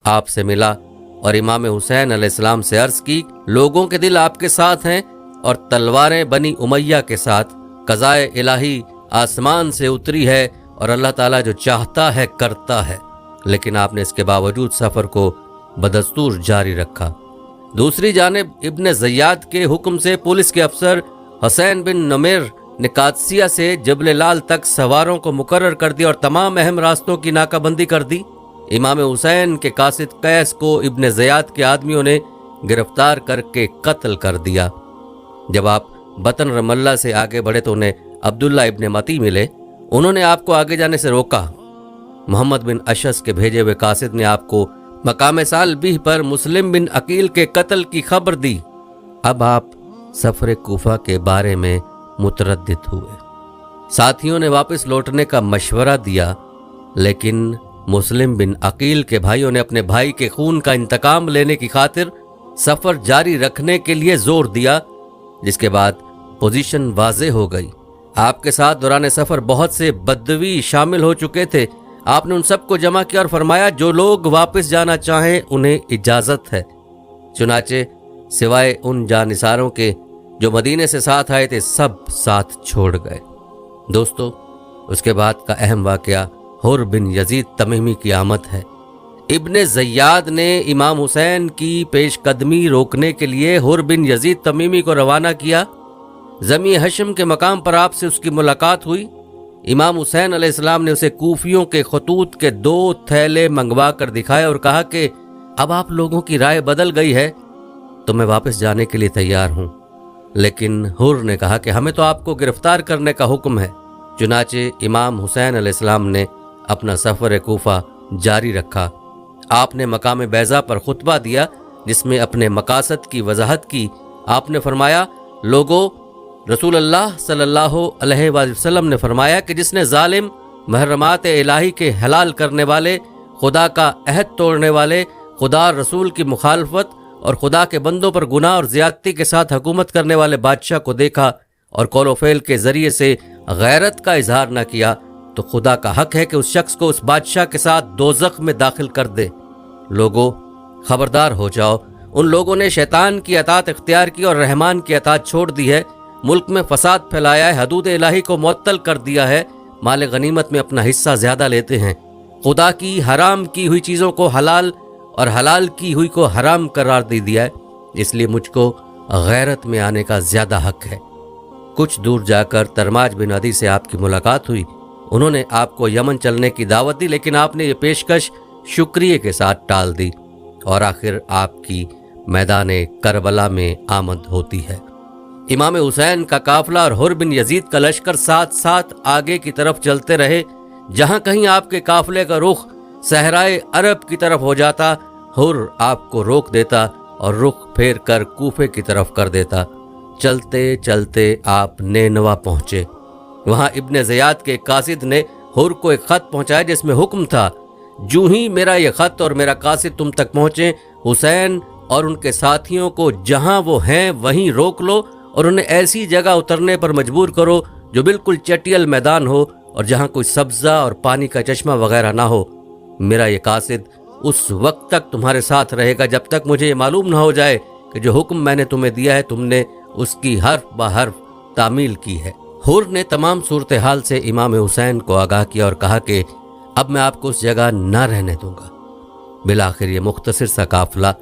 آپ سے ملا اور امام حسین علیہ السلام سے عرض کی، لوگوں کے دل آپ کے ساتھ ہیں اور تلواریں بنی امیہ کے ساتھ۔ قضائے الہی آسمان سے اتری ہے اور اللہ تعالیٰ جو چاہتا ہے کرتا ہے، لیکن آپ نے اس کے باوجود سفر کو بدستور جاری رکھا۔ دوسری جانب ابن زیاد کے حکم سے پولیس کے افسر حسین بن نمیر نے قادسیہ سے جبل لال تک سواروں کو مقرر کر دیا اور تمام اہم راستوں کی ناکہ بندی کر دی۔ امام حسین کے قاصد قیس کو ابن زیاد کے آدمیوں نے گرفتار کر کے قتل کر دیا۔ جب آپ بطن رم اللہ سے آگے بڑھے تو انہیں عبداللہ ابن متی ملے، انہوں نے آپ کو آگے جانے سے روکا۔ محمد بن اشعث کے بھیجے ہوئے قاصد نے آپ کو مقام سالبیہ پر مسلم بن عقیل کے قتل کی خبر دی۔ اب آپ سفر کوفہ کے بارے میں متردد ہوئے۔ ساتھیوں نے واپس لوٹنے کا مشورہ دیا، لیکن مسلم بن عقیل کے بھائیوں نے اپنے بھائی کے خون کا انتقام لینے کی خاطر سفر جاری رکھنے کے لیے زور دیا، جس کے بعد پوزیشن واضح ہو گئی۔ آپ کے ساتھ دوران سفر بہت سے بدوی شامل ہو چکے تھے۔ آپ نے ان سب کو جمع کیا اور فرمایا، جو لوگ واپس جانا چاہیں انہیں اجازت ہے۔ چنانچہ سوائے ان جانثاروں کے جو مدینے سے ساتھ آئے تھے، سب ساتھ چھوڑ گئے۔ دوستو، اس کے بعد کا اہم واقعہ حر بن یزید تمیمی کی آمد ہے۔ ابن زیاد نے امام حسین کی پیش قدمی روکنے کے لیے حر بن یزید تمیمی کو روانہ کیا۔ زمی حشم کے مقام پر آپ سے اس کی ملاقات ہوئی۔ امام حسین علیہ السلام نے اسے کوفیوں کے خطوط کے 2 تھیلے منگوا کر دکھائے اور کہا کہ اب آپ لوگوں کی رائے بدل گئی ہے تو میں واپس جانے کے لیے تیار ہوں۔ لیکن حر نے کہا کہ ہمیں تو آپ کو گرفتار کرنے کا حکم ہے۔ چنانچہ امام حسین علیہ السلام نے اپنا سفر کوفہ جاری رکھا۔ آپ نے مقام بیضا پر خطبہ دیا، جس میں اپنے مقاصد کی وضاحت کی۔ آپ نے فرمایا، لوگوں، رسول اللہ صلی اللہ علیہ وآلہ وسلم نے فرمایا کہ جس نے ظالم، محرمات الہی کے حلال کرنے والے، خدا کا عہد توڑنے والے، خدا اور رسول کی مخالفت اور خدا کے بندوں پر گناہ اور زیادتی کے ساتھ حکومت کرنے والے بادشاہ کو دیکھا اور قول و فعل کے ذریعے سے غیرت کا اظہار نہ کیا، تو خدا کا حق ہے کہ اس شخص کو اس بادشاہ کے ساتھ دوزخ میں داخل کر دے۔ لوگوں، خبردار ہو جاؤ، ان لوگوں نے شیطان کی اطاعت اختیار کی اور رحمان کی اطاعت چھوڑ دی ہے، ملک میں فساد پھیلایا ہے، حدود الہی کو معطل کر دیا ہے، مال غنیمت میں اپنا حصہ زیادہ لیتے ہیں، خدا کی حرام کی ہوئی چیزوں کو حلال اور حلال کی ہوئی کو حرام قرار دے دیا ہے، اس لیے مجھ کو غیرت میں آنے کا زیادہ حق ہے۔ کچھ دور جا کر ترماج بن عدی سے آپ کی ملاقات ہوئی۔ انہوں نے آپ کو یمن چلنے کی دعوت دی، لیکن آپ نے یہ پیشکش شکریہ کے ساتھ ٹال دی، اور آخر آپ کی میدان کربلا میں آمد ہوتی ہے۔ امام حسین کا قافلہ اور حر بن یزید کا لشکر ساتھ ساتھ آگے کی طرف چلتے رہے۔ جہاں کہیں آپ کے قافلے کا رخ صحرائے عرب کی طرف ہو جاتا، حر آپ کو روک دیتا اور رخ پھیر کر کوفے کی طرف کر دیتا۔ چلتے چلتے آپ نینوا پہنچے۔ وہاں ابن زیاد کے قاصد نے حر کو ایک خط پہنچایا، جس میں حکم تھا، جو ہی میرا یہ خط اور میرا قاصد تم تک پہنچے، حسین اور ان کے ساتھیوں کو جہاں وہ ہیں وہیں روک لو اور انہیں ایسی جگہ اترنے پر مجبور کرو جو بالکل چٹیل میدان ہو اور جہاں کوئی سبزہ اور پانی کا چشمہ وغیرہ نہ ہو۔ میرا یہ قاصد اس وقت تک تمہارے ساتھ رہے گا جب تک مجھے یہ معلوم نہ ہو جائے کہ جو حکم میں نے تمہیں دیا ہے تم نے اس کی حرف بہ حرف تعمیل کی ہے۔ حر نے تمام صورتحال سے امام حسین کو آگاہ کیا اور کہا کہ اب میں آپ کو اس جگہ نہ رہنے دوں گا۔ بالآخر یہ مختصر سا قافلہ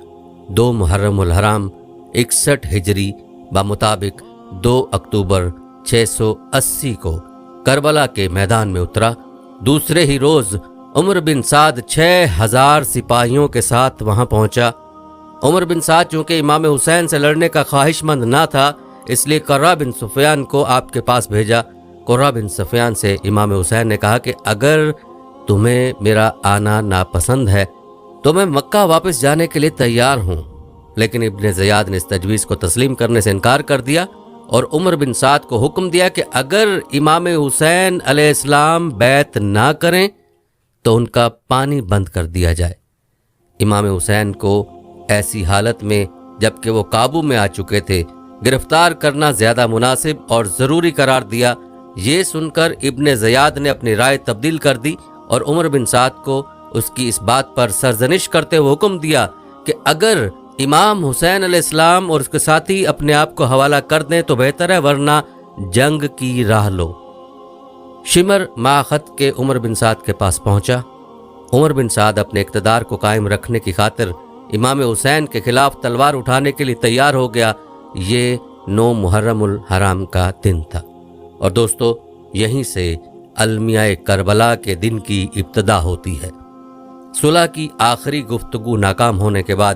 2 محرم الحرام 61 ہجری بمطابق 2 اکتوبر 680 کو کربلا کے میدان میں اترا۔ دوسرے ہی روز عمر بن سعد 6000 سپاہیوں کے ساتھ وہاں پہنچا۔ عمر بن سعد چونکہ امام حسین سے لڑنے کا خواہش مند نہ تھا، اس لیے قرہ بن سفیان کو آپ کے پاس بھیجا۔ قرہ بن سفیان سے امام حسین نے کہا کہ اگر تمہیں میرا آنا ناپسند ہے تو میں مکہ واپس جانے کے لیے تیار ہوں، لیکن ابن زیاد نے اس تجویز کو تسلیم کرنے سے انکار کر دیا اور عمر بن سعد کو حکم دیا کہ اگر امام حسین علیہ السلام بیعت نہ کریں تو ان کا پانی بند کر دیا جائے۔ امام حسین کو ایسی حالت میں جبکہ وہ قابو میں آ چکے تھے گرفتار کرنا زیادہ مناسب اور ضروری قرار دیا۔ یہ سن کر ابن زیاد نے اپنی رائے تبدیل کر دی اور عمر بن سعد کو اس کی اس بات پر سرزنش کرتے ہوئے حکم دیا کہ اگر امام حسین علیہ السلام اور اس کے ساتھی اپنے آپ کو حوالہ کر دیں تو بہتر ہے، ورنہ جنگ کی راہ لو۔ شمر ماخت کے عمر بن سعد کے پاس پہنچا۔ عمر بن سعد اپنے اقتدار کو قائم رکھنے کی خاطر امام حسین کے خلاف تلوار اٹھانے کے لیے تیار ہو گیا۔ یہ 9 محرم الحرام کا دن تھا، اور دوستو یہیں سے المیہ کربلا کے دن کی ابتدا ہوتی ہے۔ صلح کی آخری گفتگو ناکام ہونے کے بعد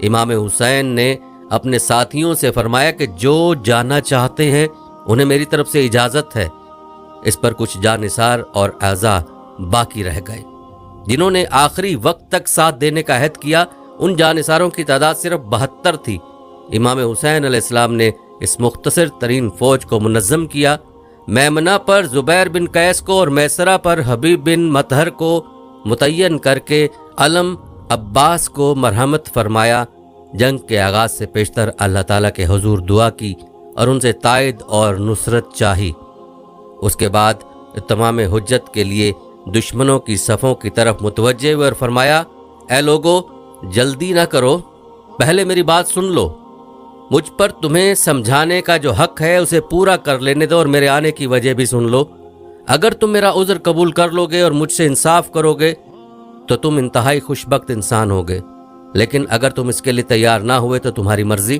امام حسین نے اپنے ساتھیوں سے فرمایا کہ جو جانا چاہتے ہیں انہیں میری طرف سے اجازت ہے۔ اس پر کچھ جانثار اور اعضاء باقی رہ گئے جنہوں نے آخری وقت تک ساتھ دینے کا عہد کیا۔ ان جانثاروں کی تعداد صرف 72 تھی۔ امام حسین علیہ السلام نے اس مختصر ترین فوج کو منظم کیا۔ میمنہ پر زبیر بن قیس کو اور میسرہ پر حبیب بن مطہر کو متعین کر کے علم عباس کو مرحمت فرمایا۔ جنگ کے آغاز سے پیشتر اللہ تعالیٰ کے حضور دعا کی اور ان سے تائید اور نصرت چاہی۔ اس کے بعد تمام حجت کے لیے دشمنوں کی صفوں کی طرف متوجہ ہوئے اور فرمایا، اے لوگو جلدی نہ کرو، پہلے میری بات سن لو۔ مجھ پر تمہیں سمجھانے کا جو حق ہے اسے پورا کر لینے دو، اور میرے آنے کی وجہ بھی سن لو۔ اگر تم میرا عذر قبول کر لو گے اور مجھ سے انصاف کرو گے تو تم انتہائی خوشبخت انسان ہوگے، لیکن اگر تم اس کے لیے تیار نہ ہوئے تو تمہاری مرضی،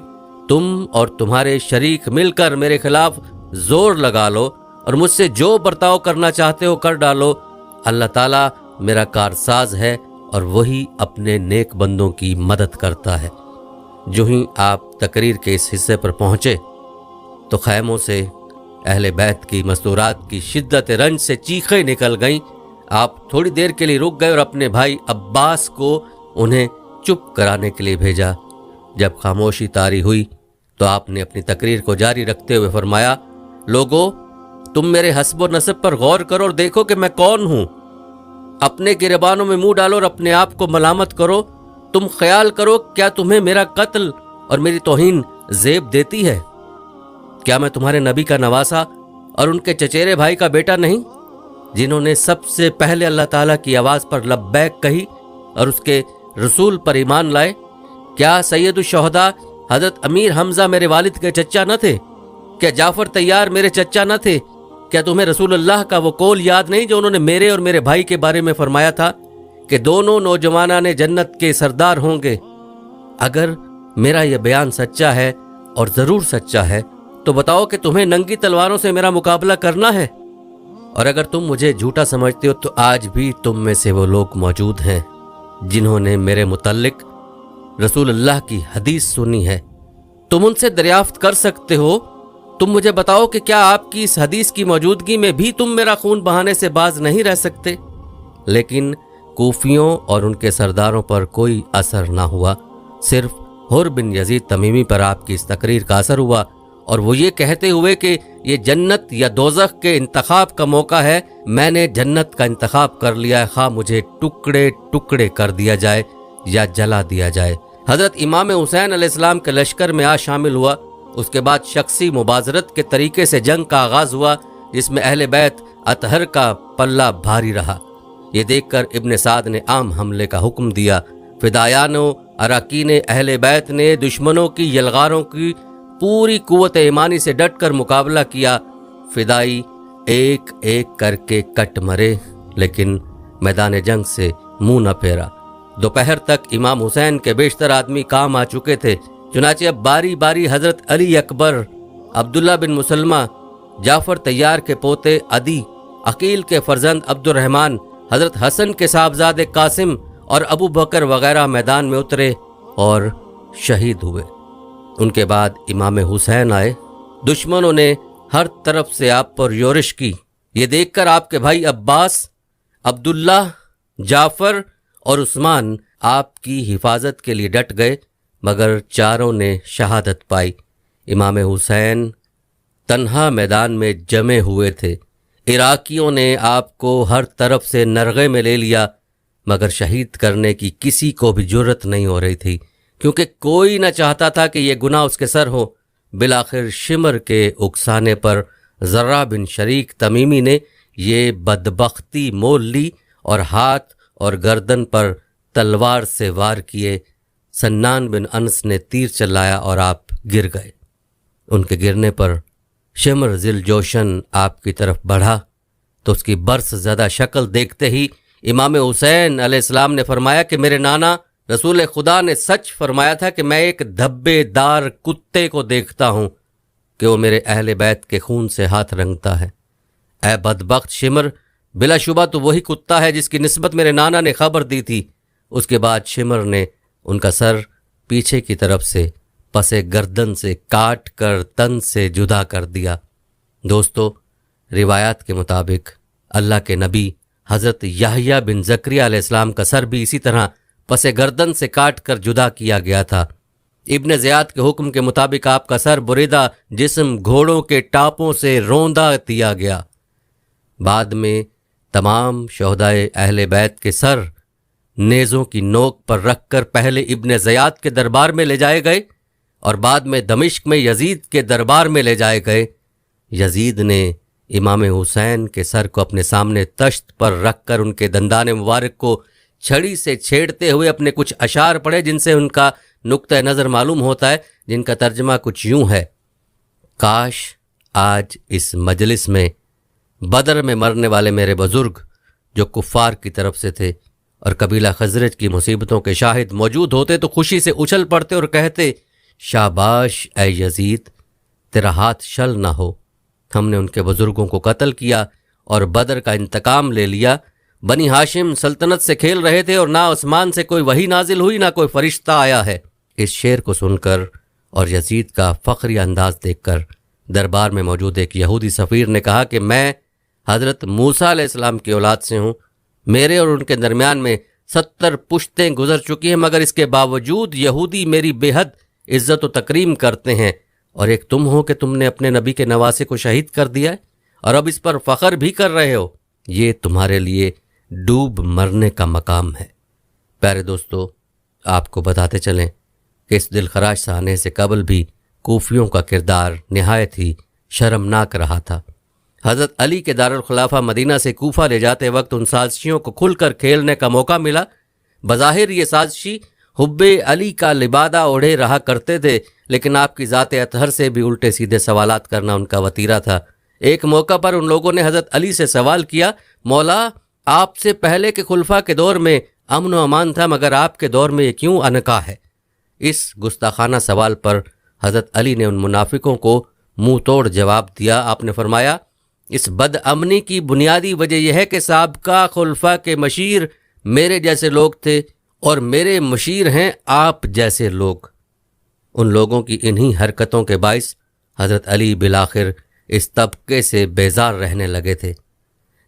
تم اور تمہارے شریک مل کر میرے خلاف زور لگا لو اور مجھ سے جو برتاؤ کرنا چاہتے ہو کر ڈالو۔ اللہ تعالیٰ میرا کارساز ہے اور وہی اپنے نیک بندوں کی مدد کرتا ہے۔ جو ہی آپ تقریر کے اس حصے پر پہنچے تو خیموں سے اہل بیت کی مستورات کی شدت رنج سے چیخیں نکل گئیں۔ آپ تھوڑی دیر کے لیے رک گئے اور اپنے بھائی عباس کو انہیں چپ کرانے کے لیے بھیجا۔ جب خاموشی طاری ہوئی تو آپ نے اپنی تقریر کو جاری رکھتے ہوئے فرمایا، لوگو تم میرے حسب و نسب پر غور کرو اور دیکھو کہ میں کون ہوں۔ اپنے گریبانوں میں منہ ڈالو اور اپنے آپ کو ملامت کرو۔ تم خیال کرو، کیا تمہیں میرا قتل اور میری توہین زیب دیتی ہے؟ کیا میں تمہارے نبی کا نواسا اور ان کے چچیرے بھائی کا بیٹا نہیں، جنہوں نے سب سے پہلے اللہ تعالیٰ کی آواز پر لبیک کہی اور اس کے رسول پر ایمان لائے؟ کیا سید الشہداء حضرت امیر حمزہ میرے والد کے چچا نہ تھے؟ کیا جعفر طیار میرے چچا نہ تھے؟ کیا تمہیں رسول اللہ کا وہ قول یاد نہیں جو انہوں نے میرے اور میرے بھائی کے بارے میں فرمایا تھا کہ دونوں نوجوانان جنت کے سردار ہوں گے؟ اگر میرا یہ بیان سچا ہے، اور ضرور سچا ہے، تو بتاؤ کہ تمہیں ننگی تلواروں سے میرا مقابلہ کرنا ہے؟ اور اگر تم مجھے جھوٹا سمجھتے ہو تو آج بھی تم میں سے وہ لوگ موجود ہیں جنہوں نے میرے متعلق رسول اللہ کی حدیث سنی ہے۔ تم ان سے دریافت کر سکتے ہو۔ تم مجھے بتاؤ کہ کیا آپ کی اس حدیث کی موجودگی میں بھی تم میرا خون بہانے سے باز نہیں رہ سکتے؟ لیکن کوفیوں اور ان کے سرداروں پر کوئی اثر نہ ہوا، صرف حر بن یزید تمیمی پر آپ کی اس تقریر کا اثر ہوا، اور وہ یہ کہتے ہوئے کہ یہ جنت یا دوزخ کے انتخاب کا موقع ہے، میں نے جنت کا انتخاب کر لیا ہے، خواہ مجھے ٹکڑے ٹکڑے کر دیا جائے یا جلا دیا جائے۔ حضرت امام حسین علیہ السلام کے لشکر میں شامل ہوا۔ اس کے بعد شخصی مبازرت کے طریقے سے جنگ کا آغاز ہوا، جس میں اہل بیت اطہر کا پلہ بھاری رہا۔ یہ دیکھ کر ابن سعد نے عام حملے کا حکم دیا۔ فدایانوں اراکین اہل بیت نے دشمنوں کی یلغاروں کی پوری قوت ایمانی سے ڈٹ کر مقابلہ کیا۔ فدائی ایک ایک کر کے کٹ مرے، لیکن میدان جنگ سے منہ نہ پھیرا۔ دوپہر تک امام حسین کے بیشتر آدمی کام آ چکے تھے، چنانچہ اب باری باری حضرت علی اکبر، عبداللہ بن مسلمہ، جعفر طیار کے پوتے عدی، عقیل کے فرزند عبد الرحمن، حضرت حسن کے صاحبزادے قاسم اور ابو بکر وغیرہ میدان میں اترے اور شہید ہوئے۔ ان کے بعد امام حسین آئے۔ دشمنوں نے ہر طرف سے آپ پر یورش کی۔ یہ دیکھ کر آپ کے بھائی عباس، عبداللہ، جعفر اور عثمان آپ کی حفاظت کے لیے ڈٹ گئے، مگر چاروں نے شہادت پائی۔ امام حسین تنہا میدان میں جمے ہوئے تھے۔ عراقیوں نے آپ کو ہر طرف سے نرغے میں لے لیا، مگر شہید کرنے کی کسی کو بھی جرت نہیں ہو رہی تھی، کیونکہ کوئی نہ چاہتا تھا کہ یہ گناہ اس کے سر ہو۔ بالآخر شمر کے اکسانے پر ذرہ بن شریک تمیمی نے یہ بدبختی مول لی اور ہاتھ اور گردن پر تلوار سے وار کیے۔ سنان بن انس نے تیر چلایا اور آپ گر گئے۔ ان کے گرنے پر شمر ذل جوشن آپ کی طرف بڑھا تو اس کی برس زدہ شکل دیکھتے ہی امام حسین علیہ السلام نے فرمایا کہ میرے نانا رسول خدا نے سچ فرمایا تھا کہ میں ایک دھبے دار کتے کو دیکھتا ہوں کہ وہ میرے اہل بیت کے خون سے ہاتھ رنگتا ہے۔ اے بدبخت شمر، بلا شبہ تو وہی کتا ہے جس کی نسبت میرے نانا نے خبر دی تھی۔ اس کے بعد شمر نے ان کا سر پیچھے کی طرف سے پس گردن سے کاٹ کر تن سے جدا کر دیا۔ دوستو، روایات کے مطابق اللہ کے نبی حضرت یحییٰ بن زکریا علیہ السلام کا سر بھی اسی طرح پس گردن سے کاٹ کر جدا کیا گیا تھا۔ ابن زیاد کے حکم کے مطابق آپ کا سر بریدہ جسم گھوڑوں کے ٹاپوں سے روندا دیا گیا۔ بعد میں تمام شہدائے اہل بیت کے سر نیزوں کی نوک پر رکھ کر پہلے ابن زیاد کے دربار میں لے جائے گئے اور بعد میں دمشق میں یزید کے دربار میں لے جائے گئے۔ یزید نے امام حسین کے سر کو اپنے سامنے تشت پر رکھ کر ان کے دندان مبارک کو چھڑی سے چھیڑتے ہوئے اپنے کچھ اشعار پڑھے، جن سے ان کا نقطہ نظر معلوم ہوتا ہے، جن کا ترجمہ کچھ یوں ہے: کاش آج اس مجلس میں بدر میں مرنے والے میرے بزرگ جو کفار کی طرف سے تھے اور قبیلہ خزرج کی مصیبتوں کے شاہد موجود ہوتے تو خوشی سے اچھل پڑتے اور کہتے، شاباش اے یزید، تیرا ہاتھ شل نہ ہو، ہم نے ان کے بزرگوں کو قتل کیا اور بدر کا انتقام لے لیا۔ بنی ہاشم سلطنت سے کھیل رہے تھے اور نہ آسمان سے کوئی وحی نازل ہوئی، نہ کوئی فرشتہ آیا ہے۔ اس شعر کو سن کر اور یزید کا فخری انداز دیکھ کر دربار میں موجود ایک یہودی سفیر نے کہا کہ میں حضرت موسیٰ علیہ السلام کی اولاد سے ہوں، میرے اور ان کے درمیان میں 70 پشتیں گزر چکی ہیں، مگر اس کے باوجود یہودی میری بے حد عزت و تکریم کرتے ہیں، اور ایک تم ہو کہ تم نے اپنے نبی کے نواسے کو شہید کر دیا ہے اور اب اس پر فخر بھی کر رہے ہو۔ یہ تمہارے لیے ڈوب مرنے کا مقام ہے۔ پیارے دوستو، آپ کو بتاتے چلیں کہ اس دل خراش سانے سے قبل بھی کوفیوں کا کردار نہایت ہی شرمناک رہا تھا۔ حضرت علی کے دارالخلافہ مدینہ سے کوفہ لے جاتے وقت ان سازشیوں کو کھل کر کھیلنے کا موقع ملا۔ بظاہر یہ سازشی حب علی کا لبادہ اوڑھے رہا کرتے تھے، لیکن آپ کی ذات اطہر سے بھی الٹے سیدھے سوالات کرنا ان کا وتیرہ تھا۔ ایک موقع پر ان لوگوں نے حضرت علی سے سوال کیا، مولا، آپ سے پہلے کے خلفاء کے دور میں امن و امان تھا، مگر آپ کے دور میں یہ کیوں انکا ہے؟ اس گستاخانہ سوال پر حضرت علی نے ان منافقوں کو منہ توڑ جواب دیا۔ آپ نے فرمایا، اس بد امنی کی بنیادی وجہ یہ ہے کہ سابقہ خلفاء کے مشیر میرے جیسے لوگ تھے اور میرے مشیر ہیں آپ جیسے لوگ۔ ان لوگوں کی انہی حرکتوں کے باعث حضرت علی بالآخر اس طبقے سے بیزار رہنے لگے تھے۔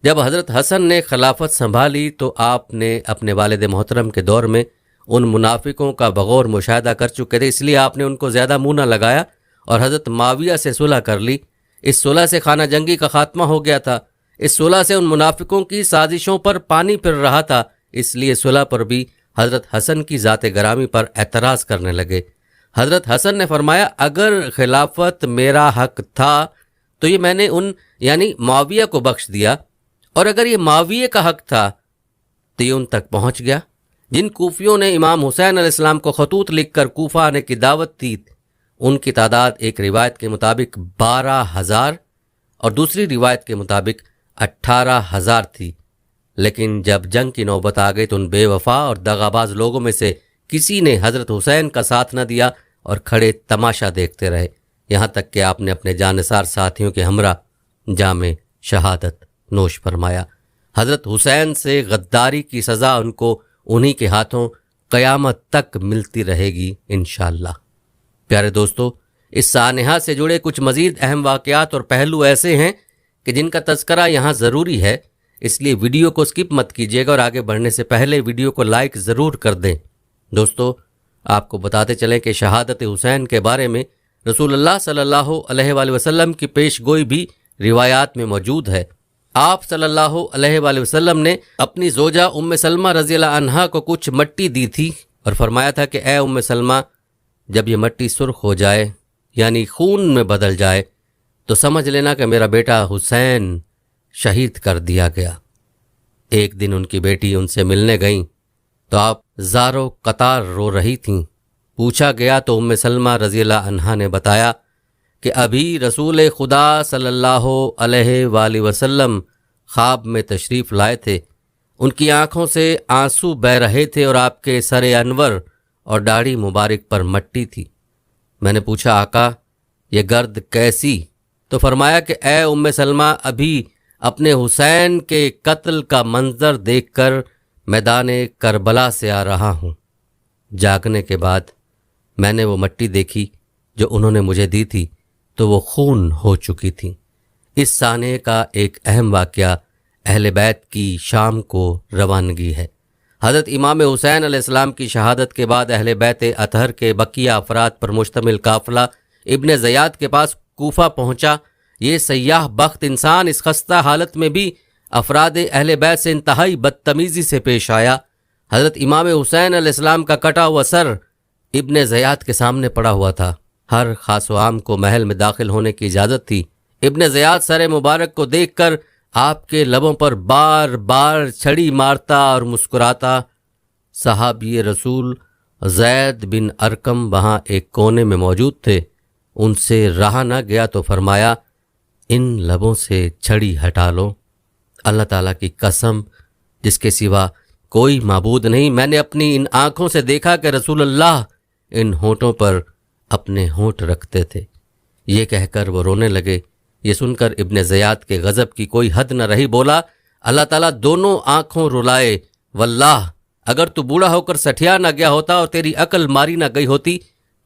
جب حضرت حسن نے خلافت سنبھالی تو آپ نے اپنے والد محترم کے دور میں ان منافقوں کا بغور مشاہدہ کر چکے تھے، اس لیے آپ نے ان کو زیادہ منہ نہ لگایا اور حضرت معاویہ سے صلح کر لی۔ اس صلح سے خانہ جنگی کا خاتمہ ہو گیا تھا۔ اس صلح سے ان منافقوں کی سازشوں پر پانی پھر رہا تھا، اس لیے صلح پر بھی حضرت حسن کی ذات گرامی پر اعتراض کرنے لگے۔ حضرت حسن نے فرمایا، اگر خلافت میرا حق تھا تو یہ میں نے ان یعنی معاویہ کو بخش دیا، اور اگر یہ معاویہ کا حق تھا تو یہ ان تک پہنچ گیا۔ جن کوفیوں نے امام حسین علیہ السلام کو خطوط لکھ کر کوفہ آنے کی دعوت دی، ان کی تعداد ایک روایت کے مطابق 12,000 اور دوسری روایت کے مطابق 18,000 تھی، لیکن جب جنگ کی نوبت آ گئی تو ان بے وفا اور دغاباز لوگوں میں سے کسی نے حضرت حسین کا ساتھ نہ دیا اور کھڑے تماشا دیکھتے رہے، یہاں تک کہ آپ نے اپنے جانثار ساتھیوں کے ہمراہ جام شہادت نوش فرمایا۔ حضرت حسین سے غداری کی سزا ان کو انہی کے ہاتھوں قیامت تک ملتی رہے گی انشاءاللہ۔ پیارے دوستو، اس سانحہ سے جڑے کچھ مزید اہم واقعات اور پہلو ایسے ہیں کہ جن کا تذکرہ یہاں ضروری ہے، اس لیے ویڈیو کو سکپ مت کیجیے گا اور آگے بڑھنے سے پہلے ویڈیو کو لائک ضرور کر دیں۔ دوستو، آپ کو بتاتے چلیں کہ شہادت حسین کے بارے میں رسول اللہ صلی اللہ علیہ وآلہ وسلم کی پیش گوئی بھی روایات میں موجود ہے۔ آپ صلی اللہ علیہ وآلہ وسلم نے اپنی زوجہ ام سلمہ رضی اللہ عنہا کو کچھ مٹی دی تھی اور فرمایا تھا کہ اے ام سلمہ، جب یہ مٹی سرخ ہو جائے یعنی خون میں بدل جائے تو سمجھ لینا کہ میرا بیٹا حسین شہید کر دیا گیا۔ ایک دن ان کی بیٹی ان سے ملنے گئیں تو آپ زارو قطار رو رہی تھیں۔ پوچھا گیا تو ام سلمہ رضی اللہ عنہا نے بتایا کہ ابھی رسول خدا صلی اللہ علیہ وآلہ وسلم خواب میں تشریف لائے تھے، ان کی آنکھوں سے آنسو بہہ رہے تھے اور آپ کے سر انور اور داڑھی مبارک پر مٹی تھی۔ میں نے پوچھا آقا یہ گرد کیسی؟ تو فرمایا کہ اے ام سلمہ ابھی اپنے حسین کے قتل کا منظر دیکھ کر میدان کربلا سے آ رہا ہوں۔ جاگنے کے بعد میں نے وہ مٹی دیکھی جو انہوں نے مجھے دی تھی تو وہ خون ہو چکی تھی۔ اس سانحے کا ایک اہم واقعہ اہل بیت کی شام کو روانگی ہے۔ حضرت امام حسین علیہ السلام کی شہادت کے بعد اہل بیت اطہر کے بقیہ افراد پر مشتمل قافلہ ابن زیاد کے پاس کوفہ پہنچا۔ یہ سیاح بخت انسان اس خستہ حالت میں بھی افراد اہل بیت سے انتہائی بدتمیزی سے پیش آیا۔ حضرت امام حسین علیہ السلام کا کٹا ہوا سر ابن زیاد کے سامنے پڑا ہوا تھا۔ ہر خاص و عام کو محل میں داخل ہونے کی اجازت تھی۔ ابن زیاد سر مبارک کو دیکھ کر آپ کے لبوں پر بار بار چھڑی مارتا اور مسکراتا۔ صحابی رسول زید بن ارقم وہاں ایک کونے میں موجود تھے، ان سے رہا نہ گیا تو فرمایا ان لبوں سے چھڑی ہٹا لو۔ اللہ تعالیٰ کی قسم جس کے سوا کوئی معبود نہیں، میں نے اپنی ان آنکھوں سے دیکھا کہ رسول اللہ ان ہونٹوں پر اپنے ہونٹ رکھتے تھے۔ یہ کہہ کر وہ رونے لگے۔ یہ سن کر ابن زیاد کے غضب کی کوئی حد نہ رہی، بولا اللہ تعالیٰ دونوں آنکھوں رلائے، واللہ اگر تو بوڑھا ہو کر سٹھیا نہ گیا ہوتا اور تیری عقل ماری نہ گئی ہوتی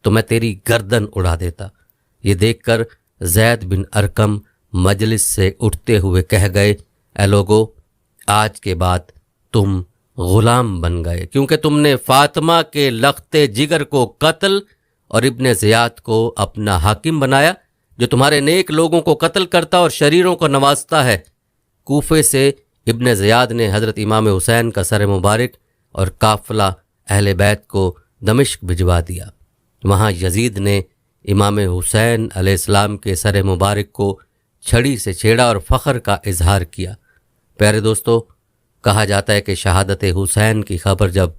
تو میں تیری گردن اڑا دیتا۔ یہ دیکھ کر زید بن ارقم مجلس سے اٹھتے ہوئے کہہ گئے اے لوگو آج کے بعد تم غلام بن گئے، کیونکہ تم نے فاطمہ کے لخت جگر کو قتل اور ابن زیاد کو اپنا حاکم بنایا جو تمہارے نیک لوگوں کو قتل کرتا اور شریروں کو نوازتا ہے۔ کوفے سے ابن زیاد نے حضرت امام حسین کا سر مبارک اور قافلہ اہل بیت کو دمشق بھجوا دیا۔ وہاں یزید نے امام حسین علیہ السلام کے سر مبارک کو چھڑی سے چھیڑا اور فخر کا اظہار کیا۔ پیارے دوستو، کہا جاتا ہے کہ شہادت حسین کی خبر جب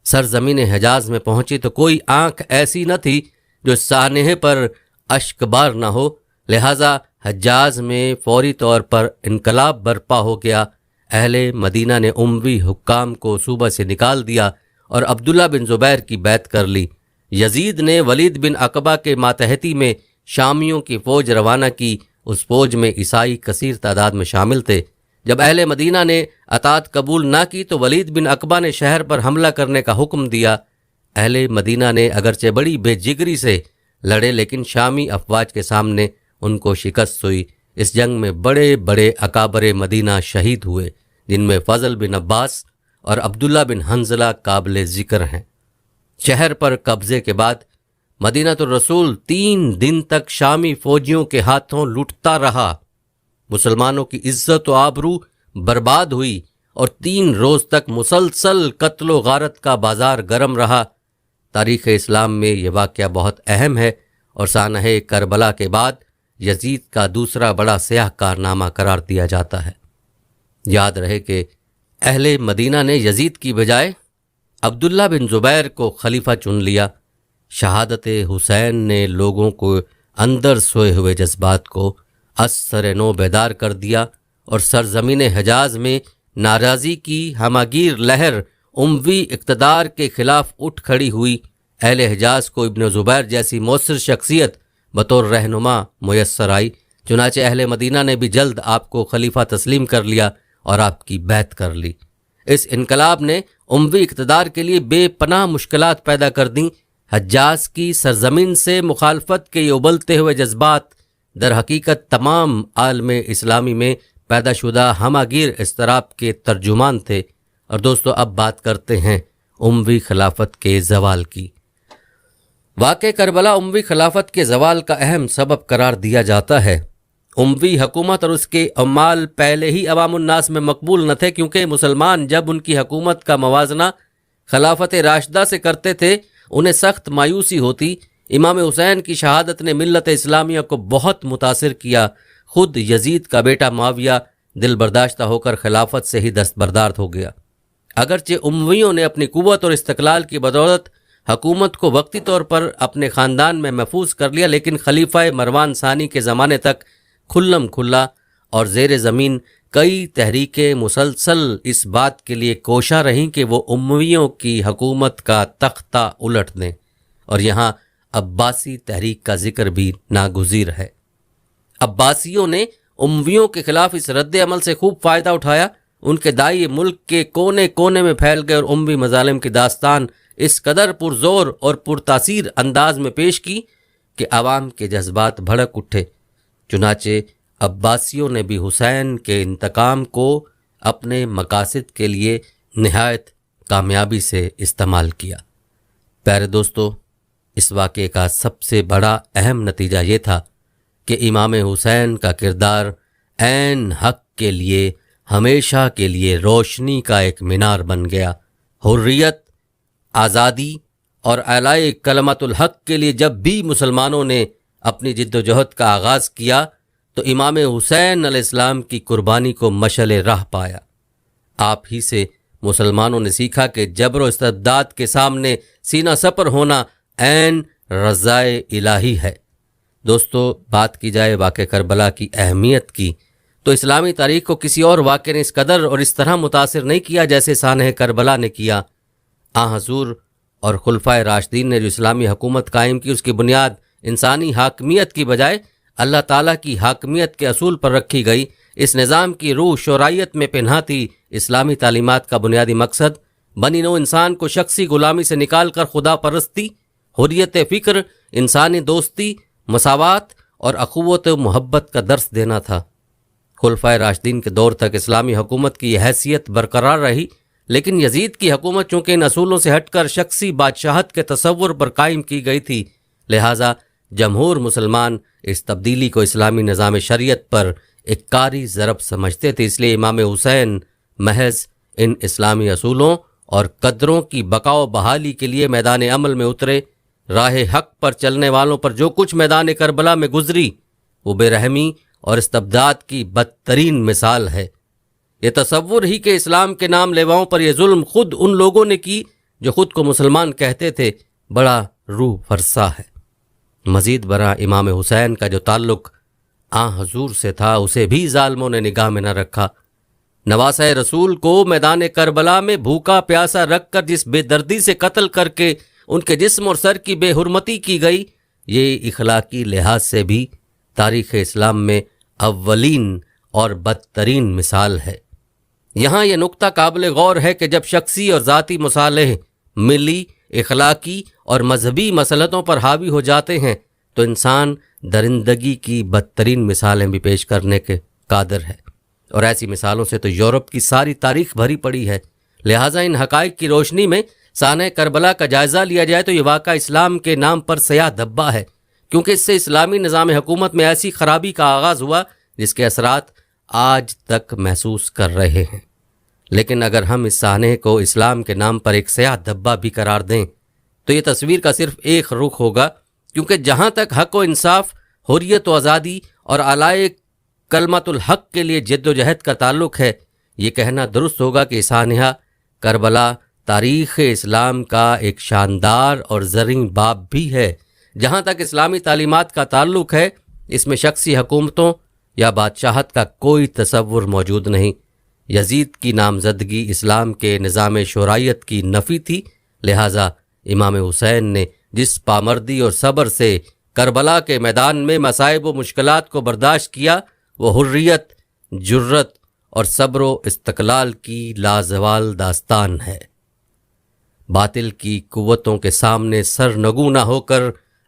سرزمین حجاز میں پہنچی تو کوئی آنکھ ایسی نہ تھی جو سانحے پر اشک بار نہ ہو، لہٰذا حجاز میں فوری طور پر انقلاب برپا ہو گیا۔ اہل مدینہ نے اموی حکام کو صوبہ سے نکال دیا اور عبداللہ بن زبیر کی بیعت کر لی۔ یزید نے ولید بن عقبہ کے ماتحتی میں شامیوں کی فوج روانہ کی۔ اس فوج میں عیسائی کثیر تعداد میں شامل تھے۔ جب اہل مدینہ نے اطاعت قبول نہ کی تو ولید بن عقبہ نے شہر پر حملہ کرنے کا حکم دیا۔ اہل مدینہ نے اگرچہ بڑی بے جگری سے لڑے لیکن شامی افواج کے سامنے ان کو شکست ہوئی۔ اس جنگ میں بڑے بڑے اکابر مدینہ شہید ہوئے، جن میں فضل بن عباس اور عبداللہ بن حنظلہ قابل ذکر ہیں۔ شہر پر قبضے کے بعد مدینہ الرسول 3 دن تک شامی فوجیوں کے ہاتھوں لوٹتا رہا۔ مسلمانوں کی عزت و آبرو برباد ہوئی اور 3 روز تک مسلسل قتل و غارت کا بازار گرم رہا۔ تاریخ اسلام میں یہ واقعہ بہت اہم ہے اور سانحہ کربلا کے بعد یزید کا دوسرا بڑا سیاہ کارنامہ قرار دیا جاتا ہے۔ یاد رہے کہ اہل مدینہ نے یزید کی بجائے عبداللہ بن زبیر کو خلیفہ چن لیا۔ شہادت حسین نے لوگوں کو اندر سوئے ہوئے جذبات کو از سر نو بیدار کر دیا اور سرزمین حجاز میں ناراضی کی ہماگیر لہر اموی اقتدار کے خلاف اٹھ کھڑی ہوئی۔ اہل حجاز کو ابن زبیر جیسی مؤثر شخصیت بطور رہنما میسر آئی، چنانچہ اہل مدینہ نے بھی جلد آپ کو خلیفہ تسلیم کر لیا اور آپ کی بیعت کر لی۔ اس انقلاب نے اموی اقتدار کے لیے بے پناہ مشکلات پیدا کر دیں۔ حجاز کی سرزمین سے مخالفت کے یہ ابلتے ہوئے جذبات در حقیقت تمام عالم اسلامی میں پیدا شدہ ہماگیر اضطراب کے ترجمان تھے۔ اور دوستو اب بات کرتے ہیں اموی خلافت کے زوال کی۔ واقع کربلا اموی خلافت کے زوال کا اہم سبب قرار دیا جاتا ہے۔ اموی حکومت اور اس کے اعمال پہلے ہی عوام الناس میں مقبول نہ تھے، کیونکہ مسلمان جب ان کی حکومت کا موازنہ خلافت راشدہ سے کرتے تھے انہیں سخت مایوسی ہوتی۔ امام حسین کی شہادت نے ملت اسلامیہ کو بہت متاثر کیا۔ خود یزید کا بیٹا معاویہ دل برداشتہ ہو کر خلافت سے ہی دستبردار ہو گیا۔ اگرچہ امویوں نے اپنی قوت اور استقلال کی بدولت حکومت کو وقتی طور پر اپنے خاندان میں محفوظ کر لیا، لیکن خلیفہ مروان ثانی کے زمانے تک کھلم کھلا اور زیر زمین کئی تحریکیں مسلسل اس بات کے لیے کوشاں رہیں کہ وہ امویوں کی حکومت کا تختہ الٹ دیں، اور یہاں عباسی تحریک کا ذکر بھی ناگزیر ہے۔ عباسیوں نے امویوں کے خلاف اس رد عمل سے خوب فائدہ اٹھایا۔ ان کے داعی ملک کے کونے کونے میں پھیل گئے اور اموی مظالم کی داستان اس قدر پرزور اور پرتاثیر انداز میں پیش کی کہ عوام کے جذبات بھڑک اٹھے۔ چنانچہ عباسیوں نے بھی حسین کے انتقام کو اپنے مقاصد کے لیے نہایت کامیابی سے استعمال کیا۔ پیارے دوستو، اس واقعے کا سب سے بڑا اہم نتیجہ یہ تھا کہ امام حسین کا کردار عین حق کے لیے ہمیشہ کے لیے روشنی کا ایک مینار بن گیا۔ حریت، آزادی اور اعلاء کلمت الحق کے لیے جب بھی مسلمانوں نے اپنی جد و جہد کا آغاز کیا تو امام حسین علیہ السلام کی قربانی کو مشعل راہ پایا۔ آپ ہی سے مسلمانوں نے سیکھا کہ جبر و استبداد کے سامنے سینہ سپر ہونا عین رضائے الہی ہے۔ دوستو، بات کی جائے واقعہ کربلا کی اہمیت کی تو اسلامی تاریخ کو کسی اور واقعے نے اس قدر اور اس طرح متاثر نہیں کیا جیسے سانحہ کربلا نے کیا۔ حضور اور خلفائے راشدین نے جو اسلامی حکومت قائم کی، اس کی بنیاد انسانی حاکمیت کی بجائے اللہ تعالیٰ کی حاکمیت کے اصول پر رکھی گئی۔ اس نظام کی روح شرعیت میں پنہا تھی۔ اسلامی تعلیمات کا بنیادی مقصد بنی نوع انسان کو شخصی غلامی سے نکال کر خدا پرستی، حریت فکر، انسانی دوستی، مساوات اور اخوت و محبت کا درس دینا تھا۔ خلفائے راشدین کے دور تک اسلامی حکومت کی یہ حیثیت برقرار رہی، لیکن یزید کی حکومت چونکہ ان اصولوں سے ہٹ کر شخصی بادشاہت کے تصور پر قائم کی گئی تھی، لہٰذا جمہور مسلمان اس تبدیلی کو اسلامی نظام شریعت پر ایک کاری ضرب سمجھتے تھے۔ اس لیے امام حسین محض ان اسلامی اصولوں اور قدروں کی بقا و بحالی کے لیے میدان عمل میں اترے۔ راہ حق پر چلنے والوں پر جو کچھ میدان کربلا میں گزری وہ بے رحمی اور استبداد کی بدترین مثال ہے۔ یہ تصور ہی کہ اسلام کے نام لیواؤں پر یہ ظلم خود ان لوگوں نے کی جو خود کو مسلمان کہتے تھے، بڑا روح فرسا ہے۔ مزید برآں امام حسین کا جو تعلق حضور سے تھا اسے بھی ظالموں نے نگاہ میں نہ رکھا۔ نواسۂ رسول کو میدان کربلا میں بھوکا پیاسا رکھ کر جس بے دردی سے قتل کر کے ان کے جسم اور سر کی بے حرمتی کی گئی، یہ اخلاقی لحاظ سے بھی تاریخ اسلام میں اولین اور بدترین مثال ہے۔ یہاں یہ نقطہ قابل غور ہے کہ جب شخصی اور ذاتی مصالح ملی، اخلاقی اور مذہبی مسلطوں پر حاوی ہو جاتے ہیں تو انسان درندگی کی بدترین مثالیں بھی پیش کرنے کے قادر ہے، اور ایسی مثالوں سے تو یورپ کی ساری تاریخ بھری پڑی ہے۔ لہٰذا ان حقائق کی روشنی میں سانحہ کربلا کا جائزہ لیا جائے تو یہ واقعہ اسلام کے نام پر سیاہ دھبا ہے، کیونکہ اس سے اسلامی نظام حکومت میں ایسی خرابی کا آغاز ہوا جس کے اثرات آج تک محسوس کر رہے ہیں۔ لیکن اگر ہم اس سانحے کو اسلام کے نام پر ایک سیاہ دھبا بھی قرار دیں تو یہ تصویر کا صرف ایک رخ ہوگا، کیونکہ جہاں تک حق و انصاف، حریت و آزادی اور اعلاء کلمت الحق کے لیے جد و جہد کا تعلق ہے، یہ کہنا درست ہوگا کہ سانحہ کربلا تاریخ اسلام کا ایک شاندار اور زرعی باب بھی ہے۔ جہاں تک اسلامی تعلیمات کا تعلق ہے، اس میں شخصی حکومتوں یا بادشاہت کا کوئی تصور موجود نہیں۔ یزید کی نامزدگی اسلام کے نظام شرعیت کی نفی تھی، لہٰذا امام حسین نے جس پامردی اور صبر سے کربلا کے میدان میں مصائب و مشکلات کو برداشت کیا، وہ حریت، جرت اور صبر و استقلال کی لازوال داستان ہے۔ باطل کی قوتوں کے سامنے سرنگوں نہ ہو کر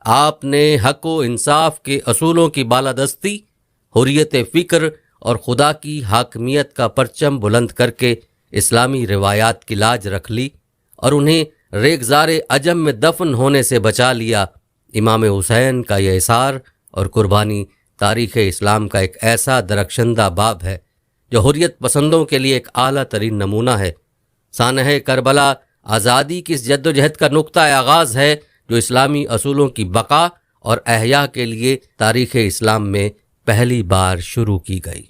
آپ نے حق و انصاف کے اصولوں کی بالادستی، حریت فکر اور خدا کی حاکمیت کا پرچم بلند کر کے اسلامی روایات کی لاج رکھ لی اور انہیں ریگزار عجم میں دفن ہونے سے بچا لیا۔ امام حسین کا یہ اثار اور قربانی تاریخ اسلام کا ایک ایسا درخشندہ باب ہے جو حریت پسندوں کے لیے ایک اعلیٰ ترین نمونہ ہے۔ سانحہ کربلا آزادی کی اس جد و جہد کا نقطہ آغاز ہے جو اسلامی اصولوں کی بقا اور احیاء کے لیے تاریخ اسلام میں پہلی بار شروع کی گئی۔